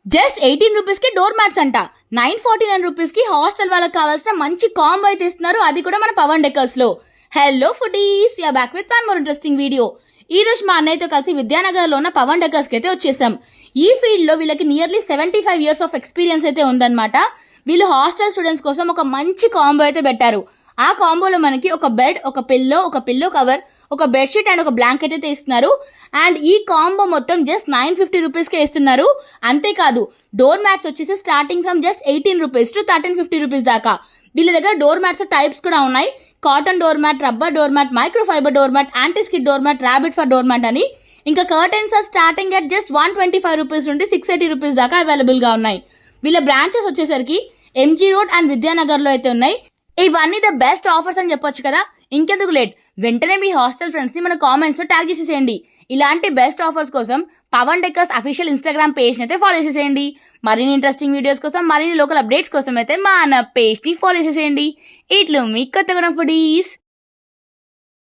Just 18 rupees కి door mats అంట. 949 rupees కి హాస్టల్ వాళ్ళకి కావాల్సిన మంచి కాంబో అయితే ఇస్తున్నారు, అది కూడా మన పవన్ డెకర్స్ లో. Hello foodies, we are back with one more interesting video. ఈ రోజు మా అన్నయ్యతో కలిసి విద్యానగర్ లో ఉన్న పవన్ డెకర్స్ కి అయితే వచ్చేసాం. ఈ ఫీల్డ్ లో వీళ్ళకి నియర్లీ 75 years ఆఫ్ ఎక్స్పీరియన్స్ అయితే ఉందన్నమాట. వీళ్ళు హాస్టల్ స్టూడెంట్స్ కోసం ఒక మంచి కాంబో అయితే పెట్టారు. ఆ కాంబోలో మనకి ఒక బెడ్, ఒక పిల్లో కవర్, ఒక బెడ్షీట్ అండ్ ఒక బ్లాంకెట్ అయితే ఇస్తున్నారు. అండ్ ఈ కాంబో మొత్తం జస్ట్ 950 రూపీస్ కే ఇస్తున్నారు. అంతేకాదు డోర్ మ్యాట్స్ వచ్చేసి starting from just 18 rupees to 1350 rupees దాకా. వీళ్ళ దగ్గర డోర్ మ్యాట్స్ టైప్స్ కూడా ఉన్నాయి. Cotton door mat, rubber door mat, micro fiber door mat, anti skid door mat, rabbit fur door mat అని. ఇంకా curtains are starting at just 125 rupees నుండి 680 rupees దాకా available గా ఉన్నాయి. వీళ్ళ బ్రాంచెస్ వచ్చేసరికి ఎంజీ రోడ్ అండ్ విద్యానగర్ లో అయితే ఉన్నాయి. ఇవన్నీ ద బెస్ట్ ఆఫర్స్ అని చెప్పొచ్చు కదా. ఇంకెందుకు లేట్, వెంటనే మీ హాస్టల్ ఫ్రెండ్స్ ని మన కామెంట్స్ లో ట్యాగ్ చేసేసేయండి. ఇలాంటి బెస్ట్ ఆఫర్స్ కోసం Pavan decors official Instagram page అయితే ఫాలో చేసేసేయండి. మరిన్ని ఇంట్రెస్టింగ్ వీడియోస్ కోసం, మరిన్ని లోకల్ అప్డేట్స్ కోసం అయితే మా పేజ్ ని ఫాలో చేసేసేయండి. ఇట్లు మీ కొత్తగా ఫుడీస్.